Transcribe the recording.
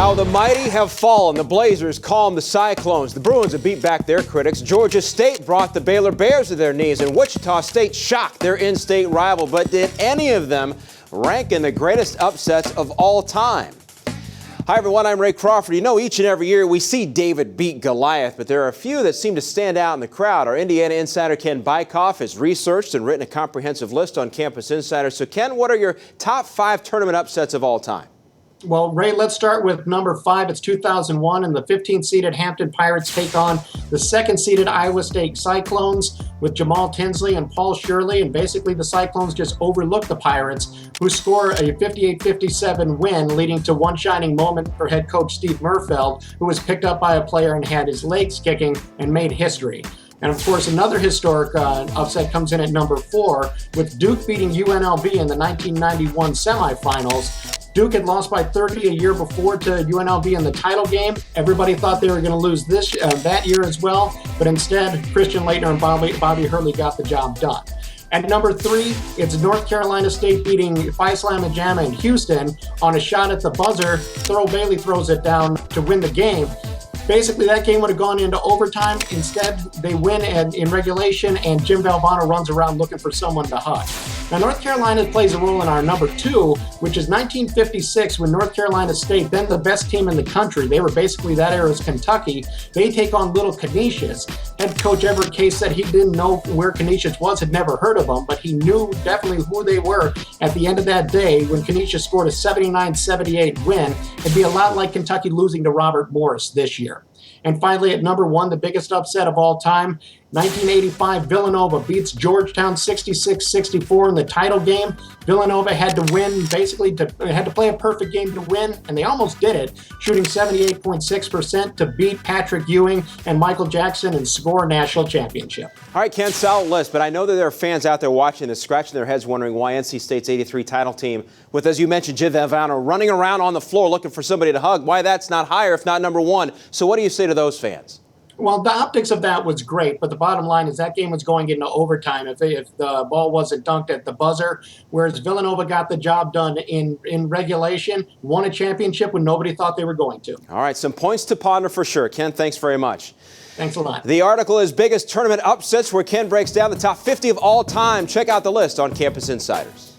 How the mighty have fallen. The Blazers calmed the Cyclones. The Bruins have beat back their critics. Georgia State brought the Baylor Bears to their knees. And Wichita State shocked their in-state rival. But did any of them rank in the greatest upsets of all time? Hi, everyone. I'm Ray Crawford. You know, each and every year we see David beat Goliath, but there are a few that seem to stand out in the crowd. Our Indiana insider Ken Bykoff has researched and written a comprehensive list on Campus Insiders. So, Ken, what are your top 5 tournament upsets of all time? Well, Ray, let's start with number 5. It's 2001, and the 15th-seeded Hampton Pirates take on the 2nd-seeded Iowa State Cyclones with Jamal Tinsley and Paul Shirley. And basically, the Cyclones just overlooked the Pirates, who score a 58-57 win, leading to one shining moment for head coach Steve Murfeld, who was picked up by a player and had his legs kicking and made history. And, of course, another historic upset comes in at number 4, with Duke beating UNLV in the 1991 semifinals. Duke had lost by 30 a year before to UNLV in the title game. Everybody thought they were going to lose that year as well, but instead, Christian Laettner and Bobby Hurley got the job done. At number 3, it's North Carolina State beating Phi Slama Jama in Houston on a shot at the buzzer. Thurl Bailey throws it down to win the game. Basically, that game would have gone into overtime. Instead, they win in regulation, and Jim Valvano runs around looking for someone to hug. Now, North Carolina plays a role in our number 2, which is 1956, when North Carolina State, then the best team in the country, they were basically that era's Kentucky, they take on Little Canisius. Head coach Everett Case said he didn't know where Canisius was, had never heard of them, but he knew definitely who they were at the end of that day when Canisius scored a 79-78 win. It'd be a lot like Kentucky losing to Robert Morris this year. And finally, at number 1, the biggest upset of all time, 1985, Villanova beats Georgetown 66-64 in the title game. Villanova had to win, had to play a perfect game to win, and they almost did it, shooting 78.6% to beat Patrick Ewing and Michael Jackson and score a national championship. All right, Ken, solid list, but I know that there are fans out there watching this, scratching their heads wondering why NC State's 83 title team, with, as you mentioned, Jim Valvano running around on the floor looking for somebody to hug, why that's not higher, if not number 1. So what do you say to those fans? Well, the optics of that was great, but the bottom line is that game was going into overtime if the ball wasn't dunked at the buzzer, whereas Villanova got the job done in regulation, won a championship when nobody thought they were going to. All right, some points to ponder for sure. Ken, thanks very much. Thanks a lot. The article is Biggest Tournament Upsets, where Ken breaks down the top 50 of all time. Check out the list on Campus Insiders.